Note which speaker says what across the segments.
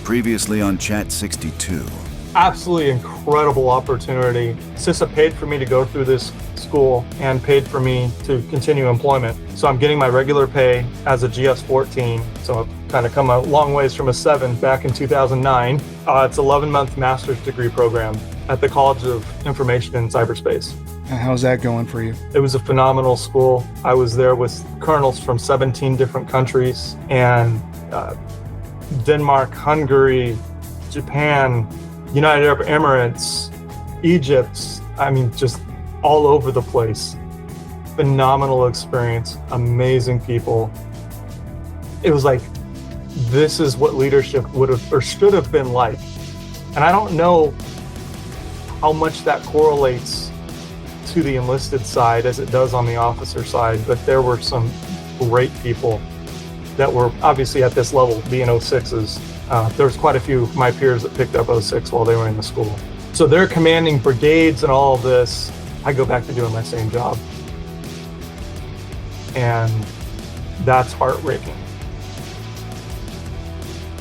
Speaker 1: Previously on Chat 62.
Speaker 2: Absolutely incredible opportunity. CISA paid for me to go through this school and paid for me to continue employment. So I'm getting my regular pay as a GS-14. So I've kind of come a long ways from a 7 back in 2009. It's an 11-month master's degree program at the College of Information and Cyberspace.
Speaker 3: And how's that going for you?
Speaker 2: It was a phenomenal school. I was there with colonels from 17 different countries and Denmark, Hungary, Japan, United Arab Emirates, Egypt, just all over the place. Phenomenal experience, amazing people. It was like, this is what leadership would have or should have been like. And I don't know how much that correlates to the enlisted side as it does on the officer side, but there were some great people that were obviously at this level, being 06s. There was quite a few of my peers that picked up 06 while they were in the school. So they're commanding brigades and all of this. I go back to doing my same job. And that's heartbreaking.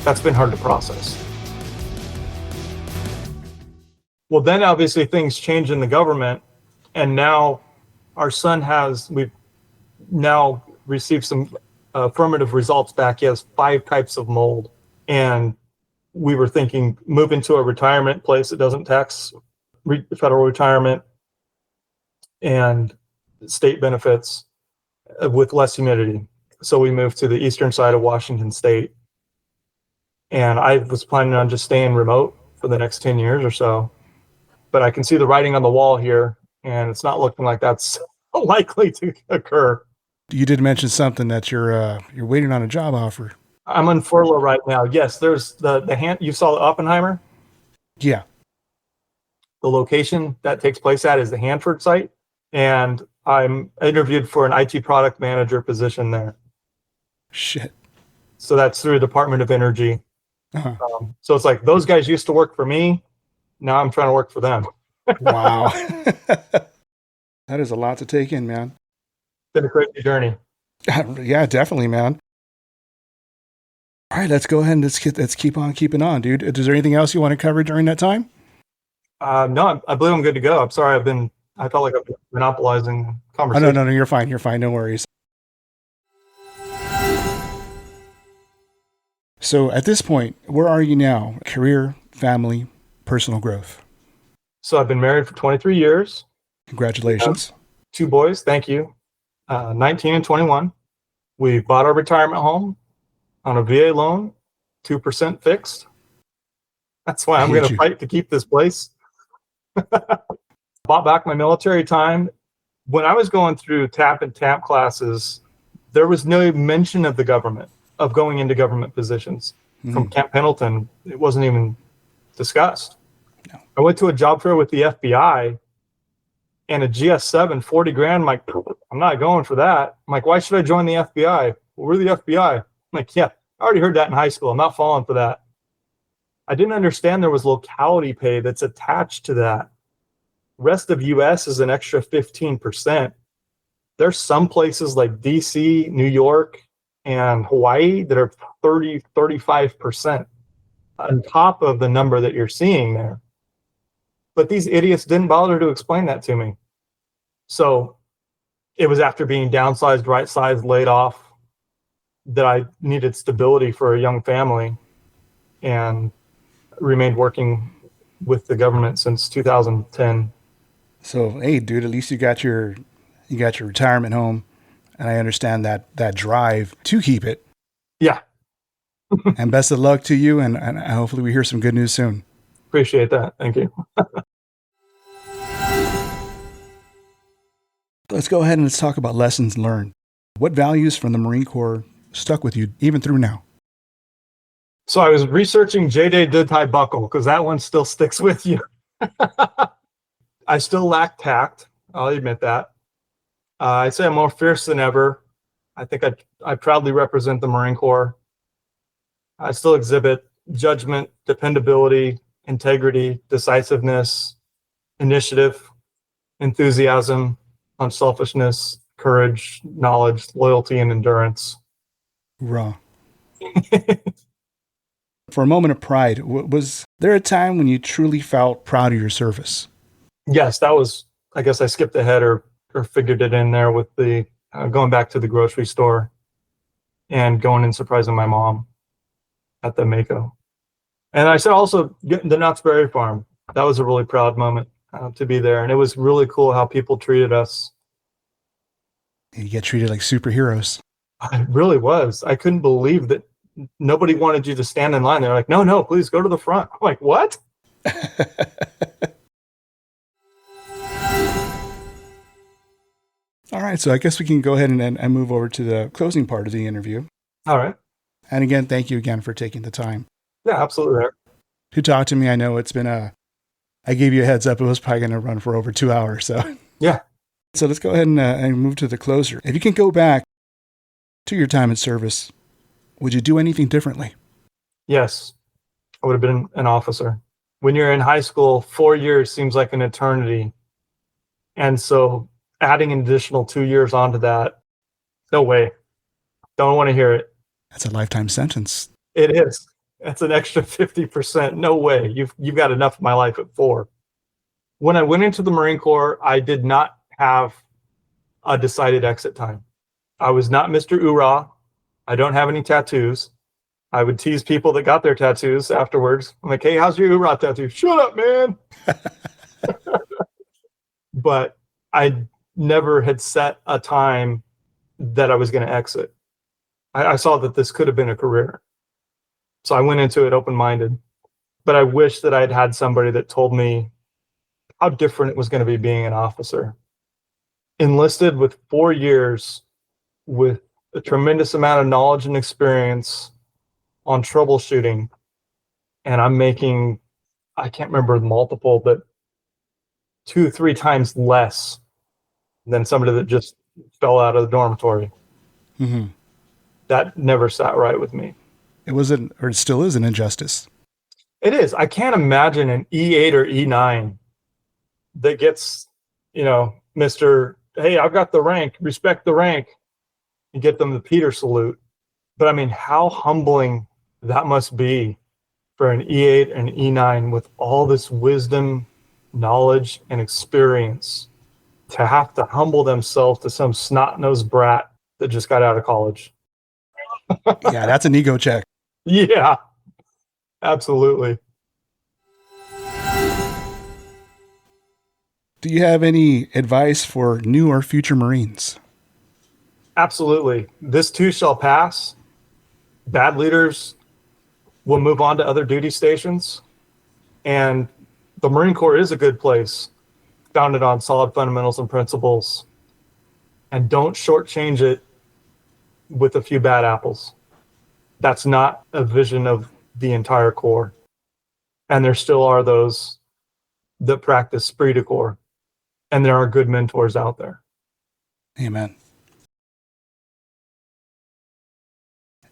Speaker 2: That's been hard to process. Well, then obviously things change in the government, and now our son we've now received some affirmative results back. He has 5 types of mold. And we were thinking move into a retirement place that doesn't tax federal retirement and state benefits with less humidity. So we moved to the eastern side of Washington State. And I was planning on just staying remote for the next 10 years or so. But I can see the writing on the wall here, and it's not looking like that's likely to occur.
Speaker 3: You did mention something that you're waiting on a job offer.
Speaker 2: I'm on furlough right now. Yes, there's the hand. You saw the Oppenheimer?
Speaker 3: Yeah.
Speaker 2: The location that takes place at is the Hanford site. And I'm interviewed for an IT product manager position there.
Speaker 3: Shit.
Speaker 2: So that's through Department of Energy.
Speaker 3: Uh-huh.
Speaker 2: So it's like those guys used to work for me. Now I'm trying to work for them.
Speaker 3: Wow. That is a lot to take in, man.
Speaker 2: It's been a crazy journey.
Speaker 3: Yeah, definitely, man. All right, let's go ahead and let's keep on keeping on, dude. Is there anything else you want to cover during that time?
Speaker 2: No, I believe I'm good to go. I'm sorry, I felt like I've been monopolizing conversation.
Speaker 3: Oh, no, you're fine. You're fine. No worries. So at this point, where are you now? Career, family, personal growth.
Speaker 2: So I've been married for 23 years.
Speaker 3: Congratulations.
Speaker 2: 2 boys, thank you. 19 and 21. We bought our retirement home on a VA loan, 2% fixed. That's why I'm going to fight to keep this place. Bought back my military time. When I was going through TAP and TAMP classes, there was no mention of the government, of going into government positions. From Camp Pendleton, it wasn't even discussed.
Speaker 3: No.
Speaker 2: I went to a job fair with the FBI and a GS7, 40 grand. I'm like, I'm not going for that. I'm like, why should I join the FBI? Well, we're the FBI. I'm like, yeah, I already heard that in high school. I'm not falling for that. I didn't understand there was locality pay that's attached to that. Rest of US is an extra 15%. There's some places like DC, New York, and Hawaii that are 30, 35% on top of the number that you're seeing there. But these idiots didn't bother to explain that to me. So it was after being downsized, right-sized, laid off, that I needed stability for a young family and remained working with the government since 2010.
Speaker 3: So, hey, dude, at least you got your retirement home, and I understand that drive to keep it.
Speaker 2: Yeah.
Speaker 3: And best of luck to you, and hopefully we hear some good news soon.
Speaker 2: Appreciate that. Thank you.
Speaker 3: Let's go ahead and let's talk about lessons learned. What values from the Marine Corps stuck with you even through now?
Speaker 2: So I was researching J-Day Did I Buckle because that one still sticks with you. I still lack tact. I'll admit that. I'd say I'm more fierce than ever. I think I proudly represent the Marine Corps. I still exhibit judgment, dependability, integrity, decisiveness, initiative, enthusiasm, unselfishness, courage, knowledge, loyalty, and endurance.
Speaker 3: Raw. for a moment of pride, was there a time when you truly felt proud of your service?
Speaker 2: Yes, that was, I guess I skipped ahead or figured it in there with the going back to the grocery store and going and surprising my mom at the Mako. And I said also getting the Knott's Berry Farm. That was a really proud moment to be there. And it was really cool how people treated us.
Speaker 3: You get treated like superheroes.
Speaker 2: It really was. I couldn't believe that nobody wanted you to stand in line. They're like, no, please go to the front. I'm like, what?
Speaker 3: All right, so I guess we can go ahead and move over to the closing part of the interview.
Speaker 2: All right.
Speaker 3: And again, thank you again for taking the time
Speaker 2: Yeah, absolutely.
Speaker 3: to talk to me. I know it's been I gave you a heads up. It was probably going to run for over 2 hours. So
Speaker 2: Yeah.
Speaker 3: So let's go ahead and move to the closer. If you can go back to your time in service, would you do anything differently?
Speaker 2: Yes, I would have been an officer. When you're in high school, 4 years seems like an eternity. And so adding an additional 2 years onto that, no way. Don't want to hear it.
Speaker 3: That's a lifetime sentence.
Speaker 2: It is. That's an extra 50%. No way. You've got enough of my life at 4. When I went into the Marine Corps, I did not have a decided exit time. I was not Mr. Oorah. I don't have any tattoos. I would tease people that got their tattoos afterwards. I'm like, hey, how's your Oorah tattoo? Shut up, man. But I never had set a time that I was going to exit. I saw that this could have been a career. So I went into it open-minded. But I wish that I'd had somebody that told me how different it was going to be being an officer. Enlisted with 4 years with a tremendous amount of knowledge and experience on troubleshooting. And I'm making, I can't remember the multiple, but 2-3 times less than somebody that just fell out of the dormitory.
Speaker 3: Mm-hmm.
Speaker 2: That never sat right with me.
Speaker 3: It wasn't, or it still is, an injustice.
Speaker 2: It is. I can't imagine an E8 or E9 that gets, Mr. Hey, I've got the rank, respect the rank, and get them the Peter salute. But I mean, how humbling that must be for an E8 and E9 with all this wisdom, knowledge, and experience to have to humble themselves to some snot-nosed brat that just got out of college.
Speaker 3: Yeah, that's an ego check.
Speaker 2: Yeah, absolutely.
Speaker 3: Do you have any advice for new or future Marines?
Speaker 2: Absolutely. This too shall pass. Bad leaders will move on to other duty stations. And the Marine Corps is a good place, founded on solid fundamentals and principles. And don't shortchange it with a few bad apples. That's not a vision of the entire Corps. And there still are those that practice esprit de corps. And there are good mentors out there.
Speaker 3: Amen.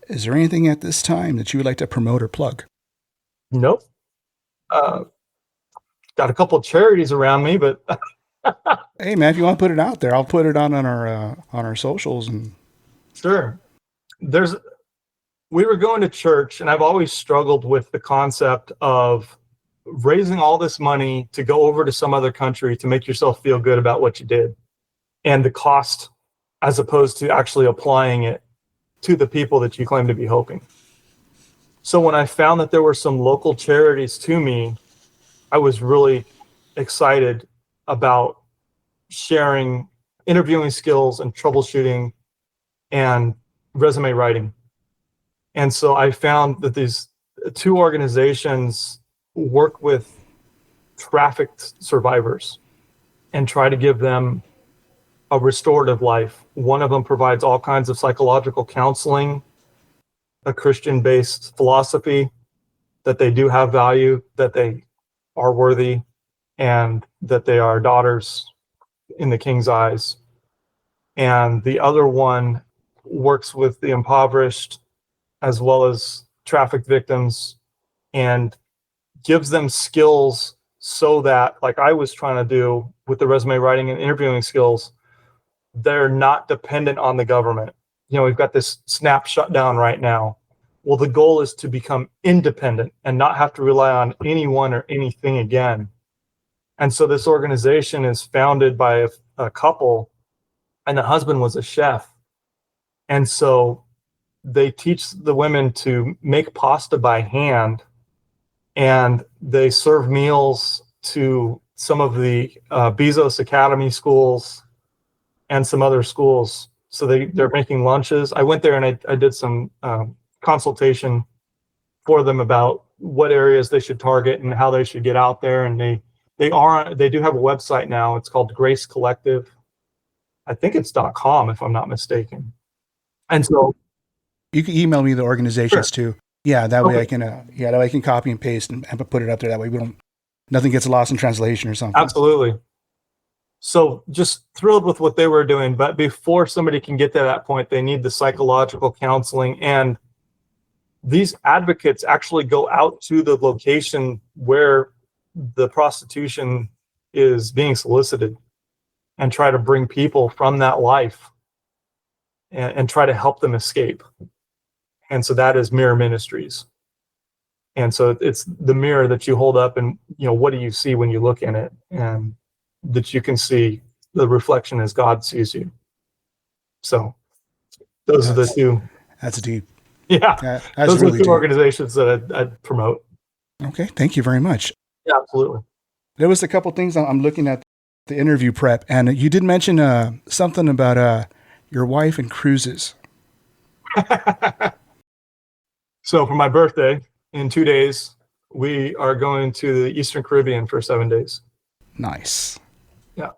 Speaker 3: Is there anything at this time that you would like to promote or plug?
Speaker 2: Nope. Got a couple of charities around me, but
Speaker 3: Hey, man, if you want to put it out there, I'll put it on our socials. And
Speaker 2: sure. We were going to church, and I've always struggled with the concept of raising all this money to go over to some other country to make yourself feel good about what you did, and the cost as opposed to actually applying it to the people that you claim to be helping. So when I found that there were some local charities to me, I was really excited about sharing interviewing skills and troubleshooting and resume writing. And so I found that these 2 organizations work with trafficked survivors and try to give them a restorative life. One of them provides all kinds of psychological counseling, a Christian-based philosophy that they do have value, that they are worthy, and that they are daughters in the King's eyes. And the other one works with the impoverished as well as trafficked victims and gives them skills so that, like I was trying to do with the resume writing and interviewing skills, they're not dependent on the government. We've got this snap shutdown right now. Well, the goal is to become independent and not have to rely on anyone or anything again. And so this organization is founded by a couple, and the husband was a chef. And so they teach the women to make pasta by hand, and they serve meals to some of the Bezos Academy schools and some other schools. So they're making lunches. I went there and I did some consultation for them about what areas they should target and how they should get out there. And they do have a website now. It's called Grace Collective. I think it's .com if I'm not mistaken. And so
Speaker 3: you can email me the organizations
Speaker 2: Sure.
Speaker 3: too. Yeah, that way
Speaker 2: Okay.
Speaker 3: that way I can copy and paste and put it up there. That way nothing gets lost in translation or something.
Speaker 2: Absolutely. So just thrilled with what they were doing. But before somebody can get to that point, they need the psychological counseling. And these advocates actually go out to the location where the prostitution is being solicited and try to bring people from that life and try to help them escape. And so that is Mirror Ministries. And so it's the mirror that you hold up, and what do you see when you look in it? And that you can see the reflection as God sees you. So those are the two.
Speaker 3: That's deep.
Speaker 2: Yeah.
Speaker 3: That's
Speaker 2: Those
Speaker 3: really
Speaker 2: are the two
Speaker 3: deep.
Speaker 2: organizations that I'd promote.
Speaker 3: Okay. Thank you very much.
Speaker 2: Yeah, absolutely.
Speaker 3: There was a couple things I'm looking at the interview prep, and you did mention something about your wife and cruises.
Speaker 2: So for my birthday in 2 days, we are going to the Eastern Caribbean for 7 days.
Speaker 3: Nice.
Speaker 2: Yeah.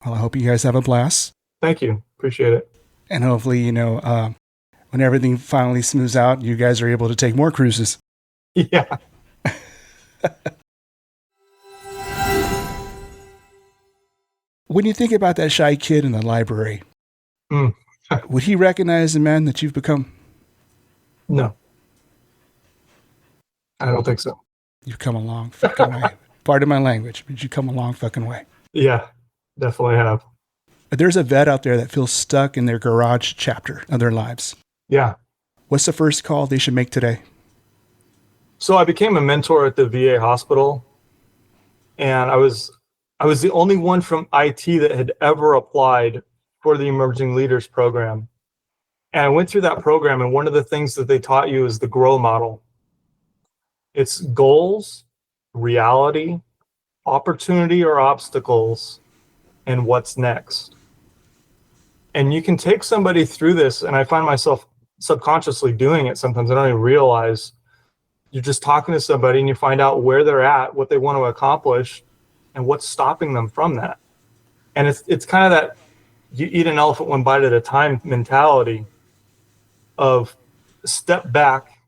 Speaker 3: Well, I hope you guys have a blast.
Speaker 2: Thank you. Appreciate it.
Speaker 3: And hopefully, when everything finally smooths out, you guys are able to take more cruises.
Speaker 2: Yeah.
Speaker 3: When you think about that shy kid in the library, would he recognize the man that you've become?
Speaker 2: No. I don't think so.
Speaker 3: You've come a long fucking way. Pardon my language, but you've come a long fucking way.
Speaker 2: Yeah, definitely have.
Speaker 3: There's a vet out there that feels stuck in their garage chapter of their lives.
Speaker 2: Yeah.
Speaker 3: What's the first call they should make today?
Speaker 2: So I became a mentor at the VA hospital, and I was the only one from IT that had ever applied for the Emerging Leaders program. And I went through that program, and one of the things that they taught you is the GROW model. It's goals, reality, opportunity or obstacles, and what's next. And you can take somebody through this, and I find myself subconsciously doing it sometimes. I don't even realize. You're just talking to somebody and you find out where they're at, what they want to accomplish, and what's stopping them from that. And it's kind of that you eat an elephant one bite at a time mentality of step back.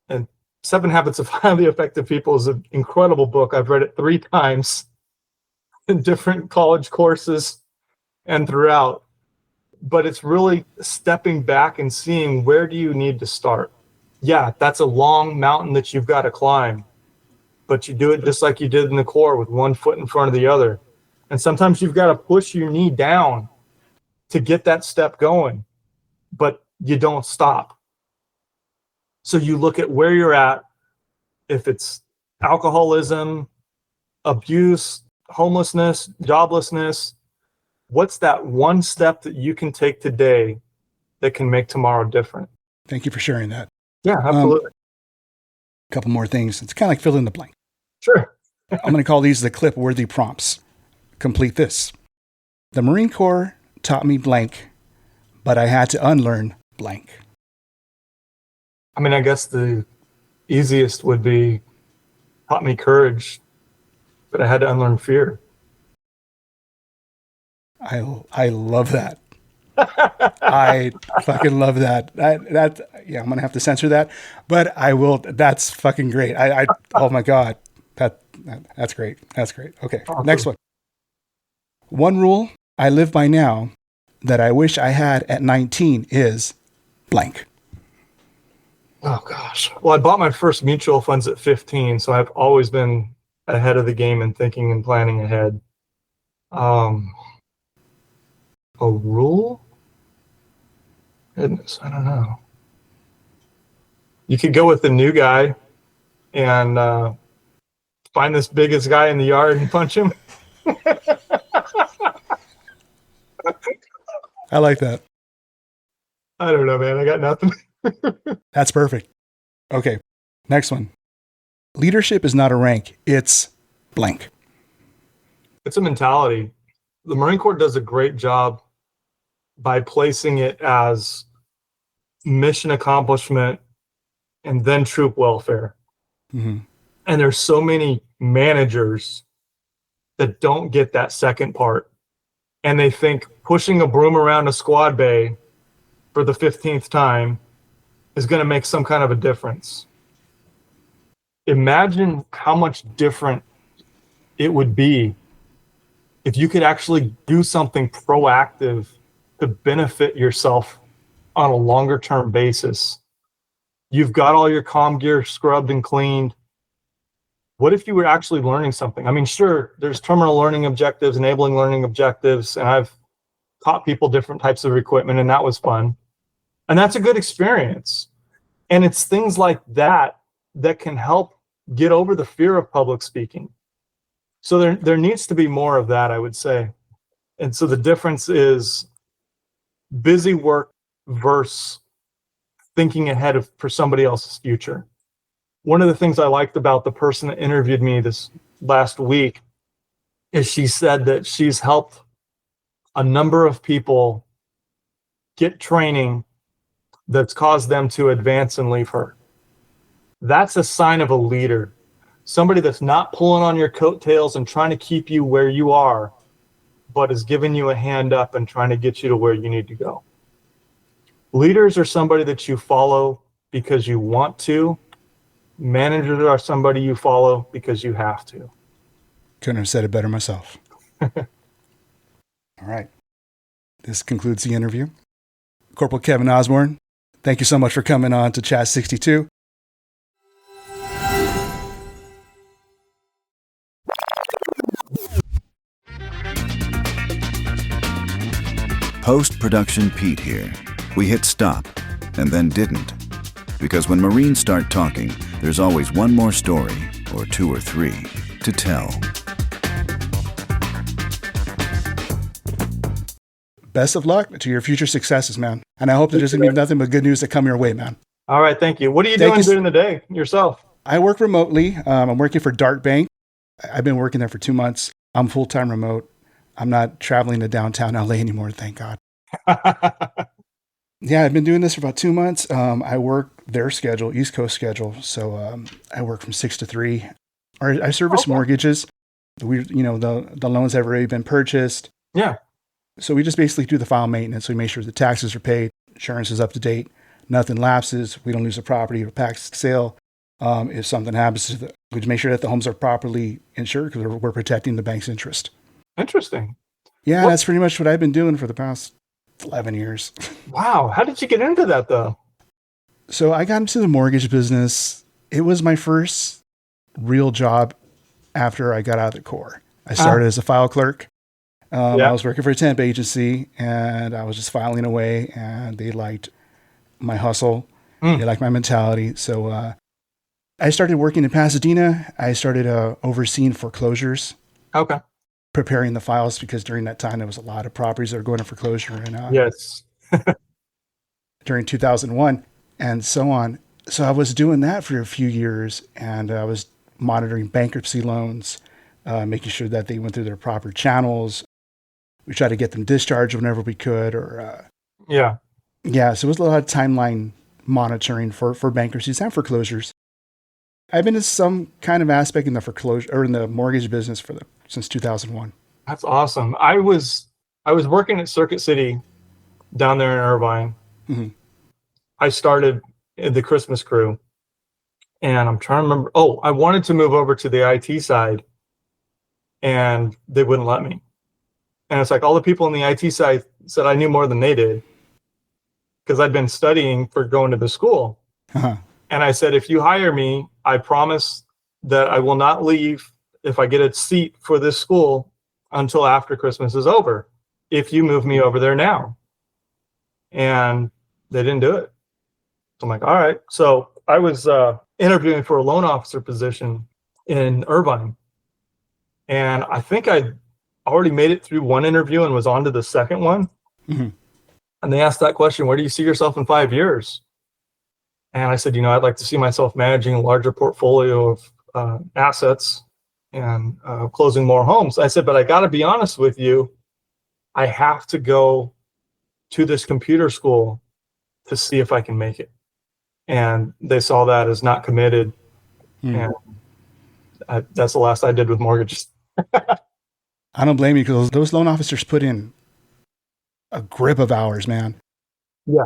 Speaker 2: And 7 Habits of Highly Effective People is an incredible book. I've read it 3 times in different college courses and throughout. But it's really stepping back and seeing, where do you need to start? Yeah, that's a long mountain that you've got to climb, but you do it just like you did in the core, with one foot in front of the other. And sometimes you've got to push your knee down to get that step going, but you don't stop. So you look at where you're at. If it's alcoholism, abuse, homelessness, joblessness, what's that one step that you can take today that can make tomorrow different?
Speaker 3: Thank you for sharing that.
Speaker 2: Yeah, absolutely.
Speaker 3: A couple more things. It's kind of like fill in the blank.
Speaker 2: Sure.
Speaker 3: I'm going to call these the clip-worthy prompts. Complete this. The Marine Corps taught me blank, but I had to unlearn blank.
Speaker 2: I mean, I guess the easiest would be, taught me courage, but I had to unlearn fear.
Speaker 3: I love that. I fucking love that. Yeah, I'm gonna have to censor that, but I will. That's fucking great. Oh my God, that's great. That's great. Okay,
Speaker 2: Awesome.
Speaker 3: Next one. One rule I live by now that I wish I had at 19 is blank.
Speaker 2: Oh gosh. Well, I bought my first mutual funds at 15, so I've always been ahead of the game and thinking and planning ahead. A rule? Goodness, I don't know. You could go with the new guy and find this biggest guy in the yard and punch him.
Speaker 3: I like that.
Speaker 2: I don't know, man. I got nothing.
Speaker 3: That's perfect. Okay, next one. Leadership is not a rank, it's blank.
Speaker 2: It's a mentality. The Marine Corps does a great job by placing it as mission accomplishment and then troop welfare.
Speaker 3: Mm-hmm.
Speaker 2: And there's so many managers that don't get that second part. And they think pushing a broom around a squad bay for the 15th time is going to make some kind of a difference. Imagine how much different it would be if you could actually do something proactive to benefit yourself on a longer term basis. You've got all your comm gear scrubbed and cleaned. What if you were actually learning something? I mean, sure, there's terminal learning objectives, enabling learning objectives, and I've taught people different types of equipment, and that was fun. And that's a good experience. And it's things like that that can help get over the fear of public speaking. So there needs to be more of that, I would say. And so the difference is busy work versus thinking ahead for somebody else's future. One of the things I liked about the person that interviewed me this last week is she said that she's helped a number of people get training that's caused them to advance and leave her. That's a sign of a leader. Somebody that's not pulling on your coattails and trying to keep you where you are, but is giving you a hand up and trying to get you to where you need to go. Leaders are somebody that you follow because you want to. Managers are somebody you follow because you have to.
Speaker 3: Couldn't have said it better myself. All right. This concludes the interview. Corporal Kevin Osborne, thank you so much for coming on to Chat 62.
Speaker 1: Post-production Pete here. We hit stop and then didn't. Because when Marines start talking, there's always one more story, or two or three, to tell.
Speaker 3: Best of luck to your future successes, man. And I hope that there's going to be nothing but good news that come your way, man.
Speaker 2: All right, thank you. What are you doing during the day yourself?
Speaker 3: I work remotely. I'm working for Dart Bank. I've been working there for 2 months. I'm full-time remote. I'm not traveling to downtown LA anymore, thank God. Yeah, I've been doing this for about 2 months. I work their schedule, East Coast schedule. So I work from 6 to 3. Or I service mortgages. The loans have already been purchased.
Speaker 2: Yeah.
Speaker 3: So we just basically do the file maintenance. We make sure the taxes are paid, insurance is up to date, nothing lapses, we don't lose the property or tax sale. If something happens, we just make sure that the homes are properly insured because we're protecting the bank's interest.
Speaker 2: Interesting.
Speaker 3: Yeah, that's pretty much what I've been doing for the past 11 years.
Speaker 2: Wow. How did you get into that, though?
Speaker 3: So I got into the mortgage business. It was my first real job after I got out of the Corps. I started as a file clerk. I was working for a temp agency, and I was just filing away, and they liked my hustle. They liked my mentality. So I started working in Pasadena. I started overseeing foreclosures.
Speaker 2: Okay.
Speaker 3: Preparing the files because during that time there was a lot of properties that were going to foreclosure and
Speaker 2: yes.
Speaker 3: during 2001 and so on. So I was doing that for a few years, and I was monitoring bankruptcy loans, making sure that they went through their proper channels. We tried to get them discharged whenever we could, or so it was a lot of timeline monitoring for bankruptcies and foreclosures. I've been in some kind of aspect in the foreclosure or in the mortgage business since 2001.
Speaker 2: That's awesome. I was working at Circuit City down there in Irvine.
Speaker 3: Mm-hmm.
Speaker 2: I started the Christmas crew, and I'm trying to remember. Oh, I wanted to move over to the IT side, and they wouldn't let me. And it's like all the people on the IT side said I knew more than they did because I'd been studying for going to the school.
Speaker 3: Uh-huh.
Speaker 2: And I said, if you hire me, I promise that I will not leave if I get a seat for this school until after Christmas is over, if you move me over there now. And they didn't do it. So I'm like, all right. So I was interviewing for a loan officer position in Irvine, and I think I already made it through one interview and was on to the second one.
Speaker 3: Mm-hmm.
Speaker 2: And they asked that question, where do you see yourself in 5 years? And I said, I'd like to see myself managing a larger portfolio of assets and closing more homes. I said, but I got to be honest with you, I have to go to this computer school to see if I can make it. And they saw that as not committed. And that's the last I did with mortgages.
Speaker 3: I don't blame you, because those loan officers put in a grip of hours, man.
Speaker 2: Yeah.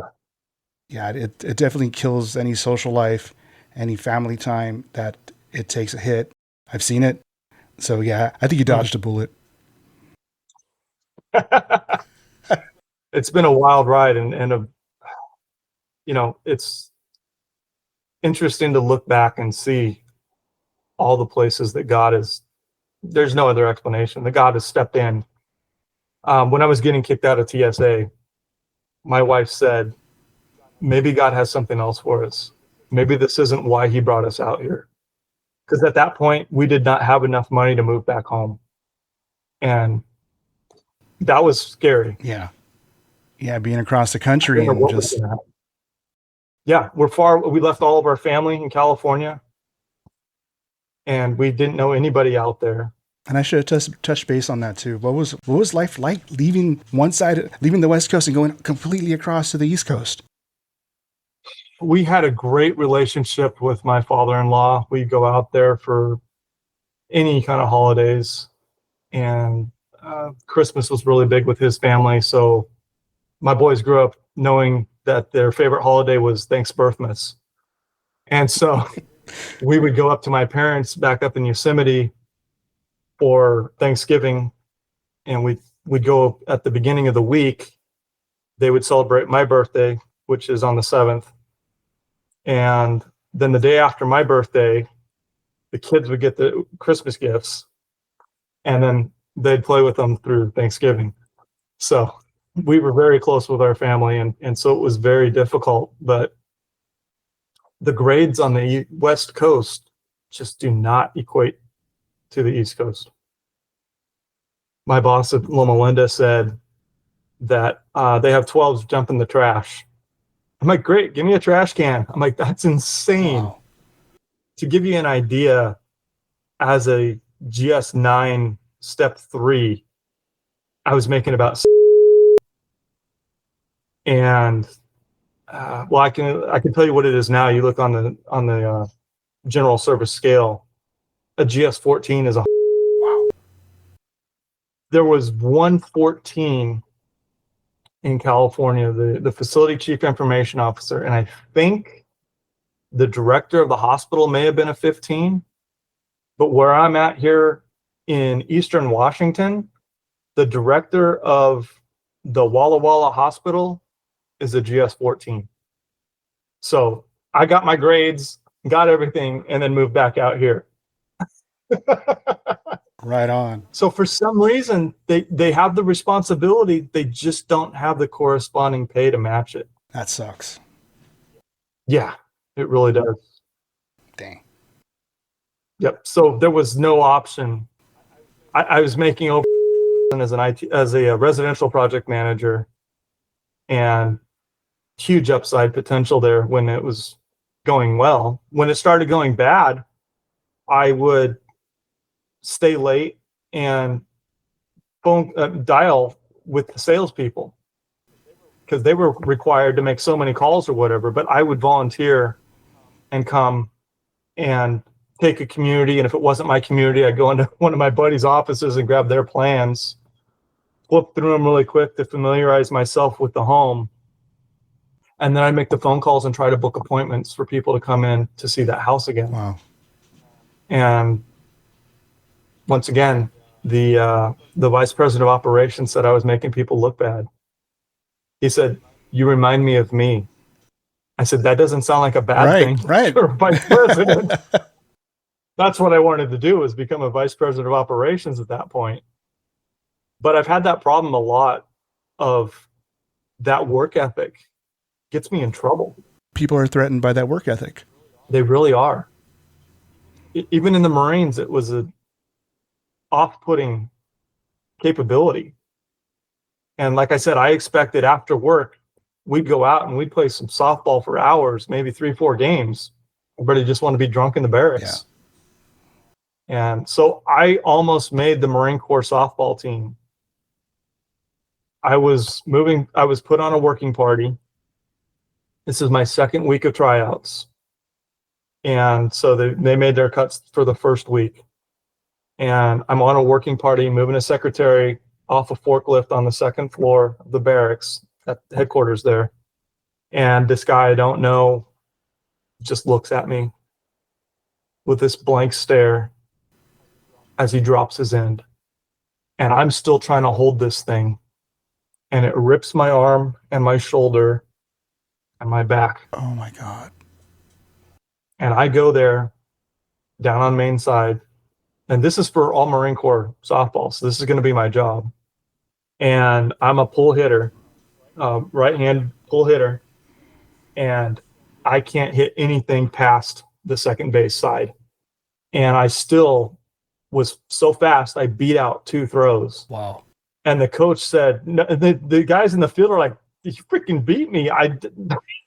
Speaker 3: Yeah, it definitely kills any social life, any family time that it takes a hit. I've seen it. So yeah, I think you dodged a bullet.
Speaker 2: It's been a wild ride, and it's interesting to look back and see all the places that there's no other explanation, that God has stepped in. When I was getting kicked out of TSA, my wife said, maybe God has something else for us. Maybe this isn't why he brought us out here. Because at that point, we did not have enough money to move back home. And that was scary.
Speaker 3: Yeah. Yeah, being across the country and just...
Speaker 2: Yeah, we left all of our family in California, and we didn't know anybody out there.
Speaker 3: And I should have touched base on that too. What was life like leaving the West Coast and going completely across to the East Coast?
Speaker 2: We had a great relationship with my father-in-law. We'd go out there for any kind of holidays, and Christmas was really big with his family. So my boys grew up knowing that their favorite holiday was Thanksbirthmas. And so we would go up to my parents back up in Yosemite for Thanksgiving, and we'd go at the beginning of the week. They would celebrate my birthday, which is on the 7th. And then the day after my birthday, the kids would get the Christmas gifts, and then they'd play with them through Thanksgiving. So we were very close with our family, and so it was very difficult. But the grades on the West Coast just do not equate to the East Coast. My boss at Loma Linda said that they have 12s jump in the trash. I'm like, great, give me a trash can. I'm like, that's insane.
Speaker 3: Wow.
Speaker 2: To give you an idea, as a GS9 step 3, I was making about, and well, I can tell you what it is now. You look on the general service scale, a GS14 is a, wow. There was 114 in California, the facility chief information officer, and I think the director of the hospital may have been a 15. But where I'm at here in Eastern Washington, the director of the Walla Walla Hospital is a GS14. So I got my grades, got everything, and then moved back out here.
Speaker 3: Right on.
Speaker 2: So for some reason, they have the responsibility, they just don't have the corresponding pay to match it.
Speaker 3: That sucks.
Speaker 2: Yeah, it really does.
Speaker 3: Dang.
Speaker 2: Yep. So there was no option. I was making over as a residential project manager, and huge upside potential there when it was going well. When it started going bad, I would stay late and dial with the salespeople because they were required to make so many calls or whatever. But I would volunteer and come and take a community, and if it wasn't my community, I'd go into one of my buddies' offices and grab their plans, flip through them really quick to familiarize myself with the home, and then I'd make the phone calls and try to book appointments for people to come in to see that house again.
Speaker 3: Wow.
Speaker 2: And once again, the vice president of operations said I was making people look bad. He said, "You remind me of me." I said, "That doesn't sound like a bad thing for a vice president." That's what I wanted to do, was become a vice president of operations at that point. But I've had that problem a lot, of that work ethic gets me in trouble.
Speaker 3: People are threatened by that work ethic.
Speaker 2: They really are. Even in the Marines, it was a off-putting capability. And like I said, I expected after work, we'd go out and we'd play some softball for hours, maybe 3-4 games. Everybody just wanted to be drunk in the barracks. Yeah. And so I almost made the Marine Corps softball team. I was put on a working party. This is my second week of tryouts. And so they made their cuts for the first week. And I'm on a working party, moving a secretary off a forklift on the second floor of the barracks at headquarters there. And this guy I don't know just looks at me with this blank stare as he drops his end. And I'm still trying to hold this thing. And it rips my arm and my shoulder and my back.
Speaker 3: Oh my God.
Speaker 2: And I go there down on main side. And this is for all Marine Corps softball. So this is going to be my job. And I'm a pull hitter, right hand pull hitter. And I can't hit anything past the second base side. And I still was so fast, I beat out 2 throws.
Speaker 3: Wow.
Speaker 2: And the coach said, no, the guys in the field are like, you freaking beat me.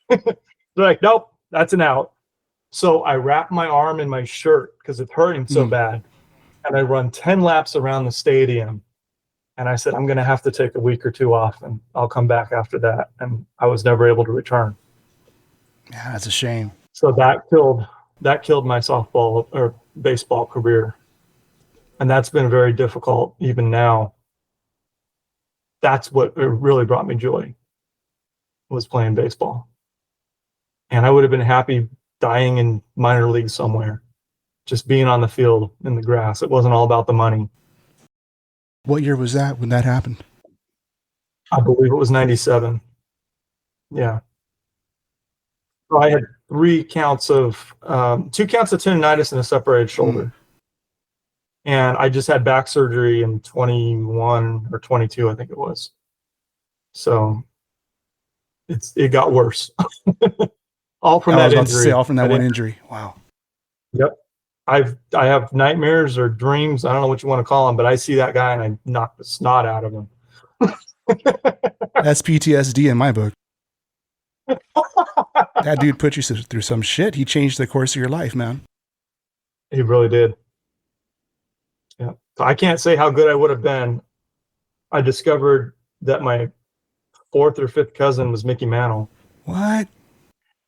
Speaker 2: They're like, nope, that's an out. So I wrap my arm in my shirt because it's hurting so bad. And I run 10 laps around the stadium. And I said, I'm going to have to take a week or 2 off and I'll come back after that. And I was never able to return.
Speaker 3: Yeah, that's a shame.
Speaker 2: So that killed my softball or baseball career. And that's been very difficult even now. That's what really brought me joy, was playing baseball. And I would have been happy dying in minor league somewhere, just being on the field in the grass. It wasn't all about the money.
Speaker 3: What year was that when that happened?
Speaker 2: I believe it was 97. Yeah. So I had 2 counts of tendonitis and a separated shoulder. And I just had back surgery in 21 or 22, I think it was. So it got worse. All from that injury.
Speaker 3: All from that one injury. Wow.
Speaker 2: Yep. I have nightmares or dreams. I don't know what you want to call them, but I see that guy and I knock the snot out of him.
Speaker 3: That's PTSD in my book. That dude put you through some shit. He changed the course of your life, man.
Speaker 2: He really did. Yeah. So I can't say how good I would have been. I discovered that my 4th or 5th cousin was Mickey Mantle.
Speaker 3: What?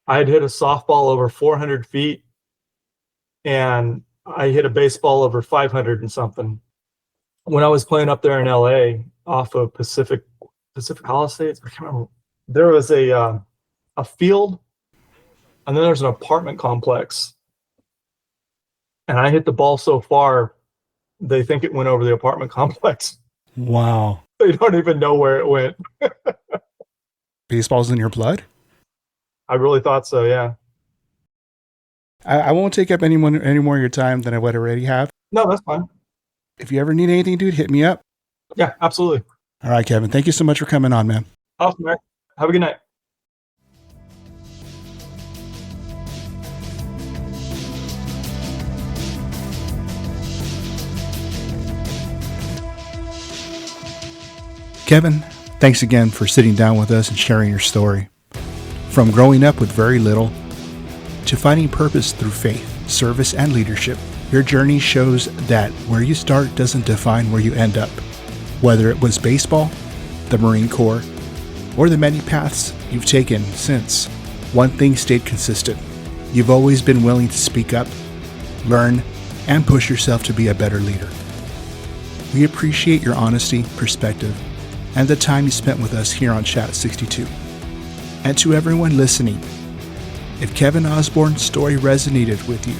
Speaker 2: I had hit a softball over 400 feet and I hit a baseball over 500 and something. When I was playing up there in LA off of Pacific Palisades, I can't remember. There was a field and then there's an apartment complex. And I hit the ball so far, they think it went over the apartment complex.
Speaker 3: Wow.
Speaker 2: They don't even know where it went.
Speaker 3: Baseball's in your blood?
Speaker 2: I really thought so, yeah.
Speaker 3: I won't take up any more of your time than I would already have.
Speaker 2: No, that's fine.
Speaker 3: If you ever need anything, dude, hit me up.
Speaker 2: Yeah, absolutely.
Speaker 3: All right, Kevin. Thank you so much for coming on, man.
Speaker 2: Awesome, man. Have a good night.
Speaker 3: Kevin, thanks again for sitting down with us and sharing your story. From growing up with very little to finding purpose through faith, service, and leadership, your journey shows that where you start doesn't define where you end up. Whether it was baseball, the Marine Corps, or the many paths you've taken since, one thing stayed consistent. You've always been willing to speak up, learn, and push yourself to be a better leader. We appreciate your honesty, perspective, and the time you spent with us here on Chat 62. And to everyone listening, if Kevin Osborne's story resonated with you,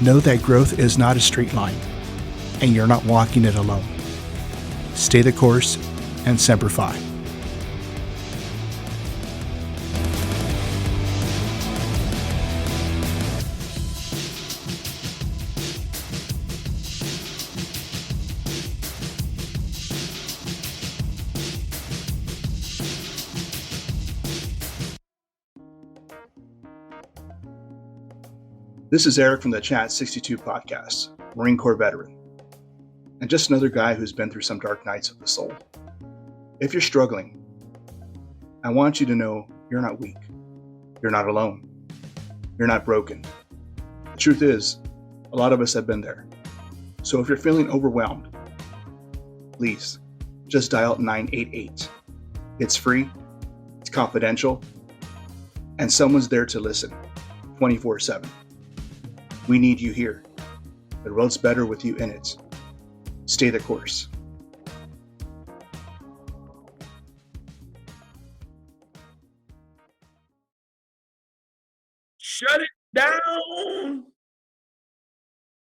Speaker 3: know that growth is not a straight line, and you're not walking it alone. Stay the course and Semper Fi.
Speaker 4: This is Eric from the Chat 62 podcast, Marine Corps veteran, and just another guy who's been through some dark nights of the soul. If you're struggling, I want you to know you're not weak. You're not alone. You're not broken. The truth is, a lot of us have been there. So if you're feeling overwhelmed, please just dial 988. It's free, it's confidential, and someone's there to listen 24/7. We need you here. The road's better with you in it. Stay the course.